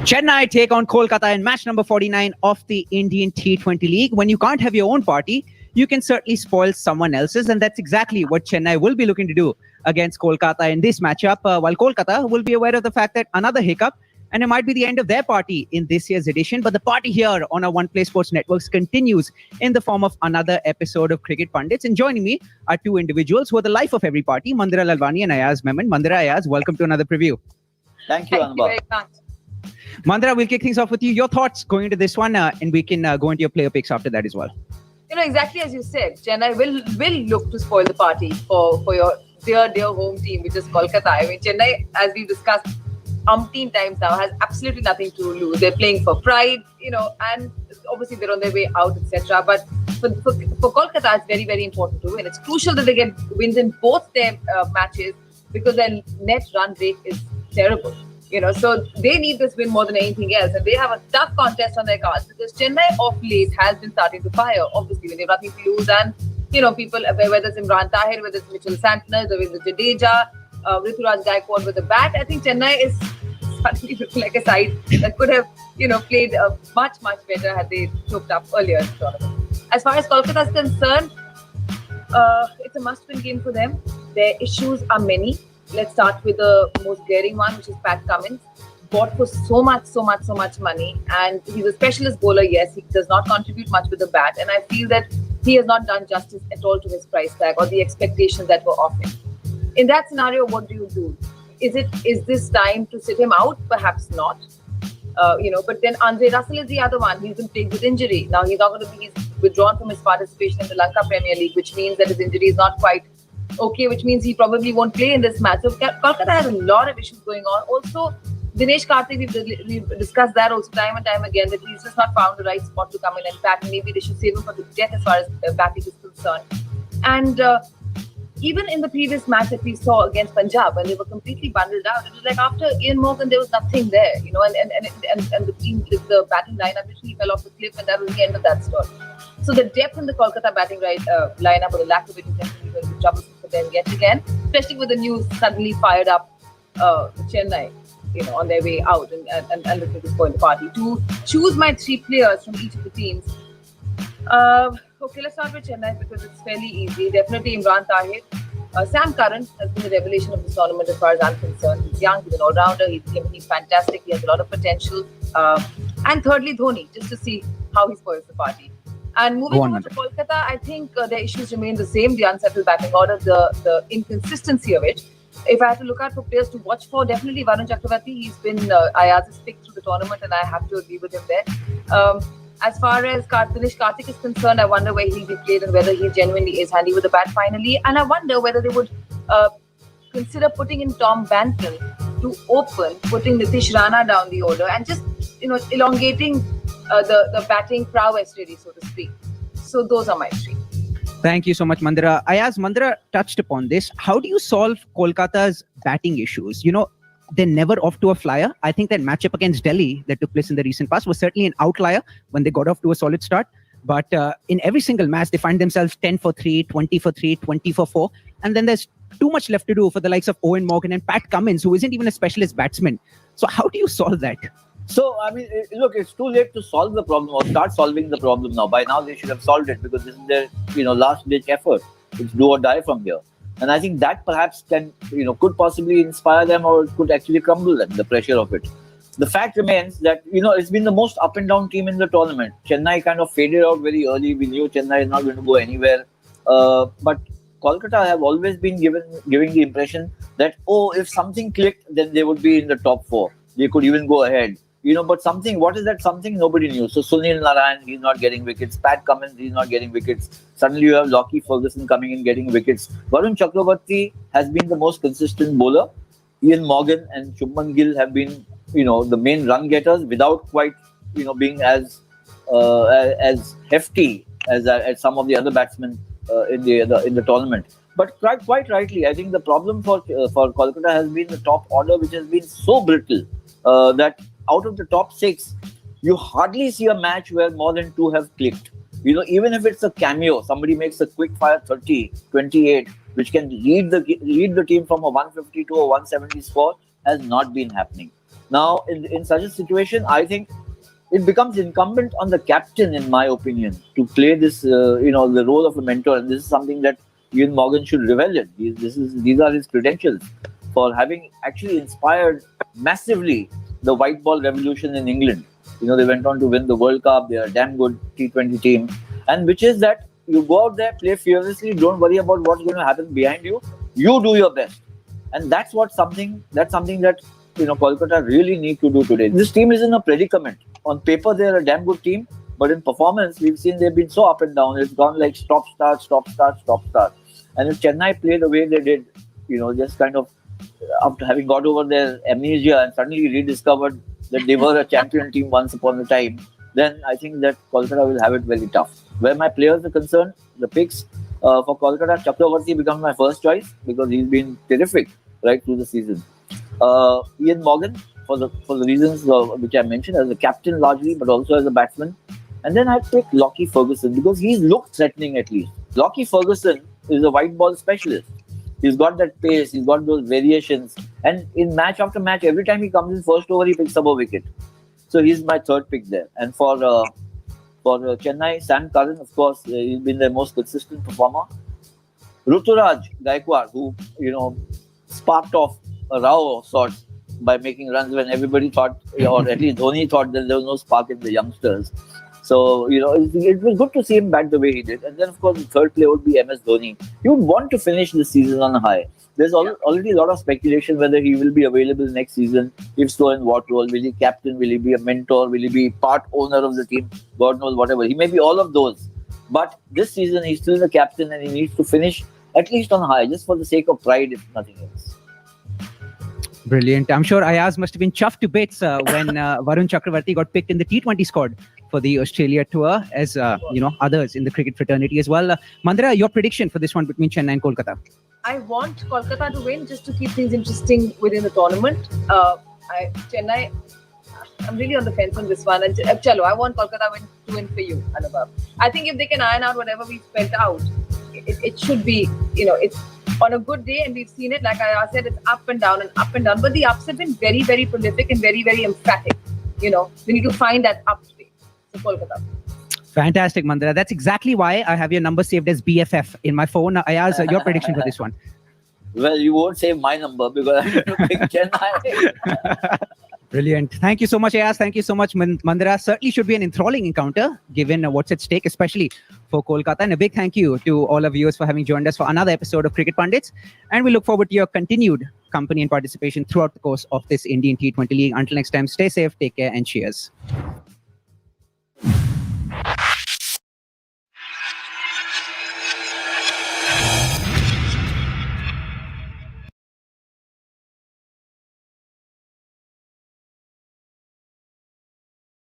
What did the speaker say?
Chennai take on Kolkata in match number 49 of the Indian T20 League. When you can't have your own party, you can certainly spoil someone else's, and that's exactly what Chennai will be looking to do against Kolkata in this matchup, while Kolkata will be aware of the fact that another hiccup, and it might be the end of their party in this year's edition, but the party here on our One Play Sports Networks continues in the form of another episode of Cricket Pundits. And joining me are two individuals who are the life of every party, Mandira, Lalvani and Ayaz Memon. Mandira, Ayaz, welcome to another preview. Thank you, Anubhav. Very much. Mandira, we'll kick things off with you. Your thoughts going into this one, and we can go into your player picks after that as well. You know, exactly as you said, Chennai will look to spoil the party for your dear home team, which is Kolkata. I mean, Chennai, as we've discussed umpteen times now, has absolutely nothing to lose. They're playing for pride, you know, and obviously they're on their way out, etc. But for Kolkata, it's very, very important to win. It's crucial that they get wins in both their matches because their net run rate is terrible. You know, so they need this win more than anything else, and they have a tough contest on their cards because Chennai of late has been starting to fire. Obviously, when they have nothing to lose, and you know, people, whether it's Imran Tahir, whether it's Mitchell Santner, Ravindra Jadeja, Rituraj Gaikwad with the bat, I think Chennai is suddenly looking like a side that could have, you know, played much better had they choked up earlier in the tournament. As far as Kolkata is concerned, it's a must-win game for them. Their issues are many. Let's start with the most glaring one, which is Pat Cummins. Bought for so much money, and he's a specialist bowler. Yes, he does not contribute much with the bat, and I feel that he has not done justice at all to his price tag or the expectations that were of him. In that scenario, what do you do? Is this time to sit him out? Perhaps not. You know, but then Andre Russell is the other one. He's been plagued with injury. Now he's not going to be withdrawn from his participation in the Lanka Premier League, which means that his injury is not quite okay, which means he probably won't play in this match. So Kolkata has a lot of issues going on. Also, Dinesh Karthik, we've discussed that also time and time again, that he's just not found the right spot to come in and bat. Maybe they should save him for the death as far as batting is concerned. And even in the previous match that we saw against Punjab, when they were completely bundled out, it was like after Ian Morgan, there was nothing there, you know, and the team, the batting lineup literally fell off the cliff, and that was the end of that story. So the depth in the Kolkata batting lineup, or the lack of it, is definitely going to be troublesome for them yet again, especially with the news suddenly fired up Chennai, you know, on their way out and looking to spoil the party. To choose my three players from each of the teams, okay, let's start with Chennai because it's fairly easy. Definitely Imran Tahir. Sam Curran has been the revelation of this tournament as far as I'm concerned. He's young, he's an all-rounder, he's fantastic, he has a lot of potential. And thirdly, Dhoni, just to see how he spoils the party. And moving on to Kolkata, I think their issues remain the same. The unsettled batting order, the inconsistency of it. If I had to look out for players to watch for, definitely Varun Chakravarti. He's been Ayaz's pick through the tournament, and I have to agree with him there. As far as Dinesh Karthik is concerned, I wonder where he'll be played and whether he genuinely is handy with the bat finally. And I wonder whether they would consider putting in Tom Banton to open, putting Nitish Rana down the order, and just, you know, elongating the batting prowess, really, so to speak. So those are my three. Thank you so much, Mandira. Ayaz, Mandira touched upon this. How do you solve Kolkata's batting issues? You know, they're never off to a flyer. I think that matchup against Delhi that took place in the recent past was certainly an outlier when they got off to a solid start. But in every single match, they find themselves 10 for 3, 20 for 3, 20 for 4. And then there's too much left to do for the likes of Owen Morgan and Pat Cummins, who isn't even a specialist batsman. So how do you solve that? So, I mean, look, it's too late to solve the problem or start solving the problem now. By now, they should have solved it because this is their, you know, last-ditch effort. It's do or die from here. And I think that perhaps can, you know, could possibly inspire them, or it could actually crumble them, the pressure of it. The fact remains that, you know, it's been the most up and down team in the tournament. Chennai kind of faded out very early. We knew Chennai is not going to go anywhere. But Kolkata have always been giving the impression that, oh, if something clicked, then they would be in the top 4. They could even go ahead. You know, but something, what is that something? Nobody knew. So Sunil Narayan, he's not getting wickets. Pat Cummins, he's not getting wickets. Suddenly you have Lockie Ferguson coming in getting wickets. Varun Chakravarti has been the most consistent bowler. Ian Morgan and Shubman Gill have been, you know, the main run getters without quite, you know, being as hefty as some of the other batsmen in the tournament. But quite rightly, I think the problem for Kolkata has been the top order, which has been so brittle that out of the top 6, you hardly see a match where more than 2 have clicked. You know, even if it's a cameo, somebody makes a quick fire 30, 28, which can lead the team from a 150 to a 170 score, has not been happening. Now, in such a situation, I think it becomes incumbent on the captain, in my opinion, to play this, the role of a mentor. And this is something that Ian Morgan should revel in. These are his credentials for having actually inspired massively the white ball revolution in England. They went on to win the World Cup. They are a damn good T20 team. And which is that you go out there, play fearlessly, don't worry about what's going to happen behind you. You do your best. And that's something that Kolkata really need to do today. This team is in a predicament. On paper, they're a damn good team, but in performance, we've seen they've been so up and down. It's gone like stop, start, stop, start, stop, start. And if Chennai play the way they did, just kind of after having got over their amnesia and suddenly rediscovered that they were a champion team once upon a time, then I think that Kolkata will have it very tough. Where my players are concerned, the picks for Kolkata, Chakravarti becomes my first choice because he's been terrific right through the season. Ian Morgan, for the reasons which I mentioned, as a captain largely, but also as a batsman. And then I'd pick Lockie Ferguson because he's looked threatening at least. Lockie Ferguson is a white ball specialist. He's got that pace, he's got those variations. And in match after match, every time he comes in first over, he picks up a wicket. So he's my third pick there. And for Chennai, Sam Curran, of course, he's been their most consistent performer. Ruturaj Gaikwad, who, sparked off a row of sorts by making runs when everybody thought, or at least Dhoni thought that there was no spark in the youngsters. So, it was good to see him back the way he did. And then, of course, the third player would be MS Dhoni. He would want to finish the season on a high. There's already a lot of speculation whether he will be available next season. If so, in what role? Will he captain? Will he be a mentor? Will he be part owner of the team? God knows, whatever. He may be all of those. But this season, he's still the captain and he needs to finish at least on high, just for the sake of pride, if nothing else. Brilliant. I'm sure Ayaz must have been chuffed to bits when Varun Chakravarti got picked in the T20 squad for the Australia tour, as others in the cricket fraternity as well. Mandira, your prediction for this one between Chennai and Kolkata? I want Kolkata to win just to keep things interesting within the tournament. Chennai, I'm really on the fence on this one. And Chalo, I want Kolkata to win for you, Anubhav. I think if they can iron out whatever we spent out, it should be, it's on a good day, and we've seen it, like I said, it's up and down and up and down. But the ups have been very, very prolific and very, very emphatic. We need to find that up space. So Kolkata. Fantastic, Mandira. That's exactly why I have your number saved as BFF in my phone. Ayaz, your prediction for this one? Well, you won't save my number because I'm going to pick Chennai. Brilliant. Thank you so much, Ayaz. Thank you so much, Mandira. Certainly should be an enthralling encounter, given what's at stake, especially for Kolkata. And a big thank you to all of viewers for having joined us for another episode of Cricket Pundits. And we look forward to your continued company and participation throughout the course of this Indian T20 League. Until next time, stay safe, take care, and cheers.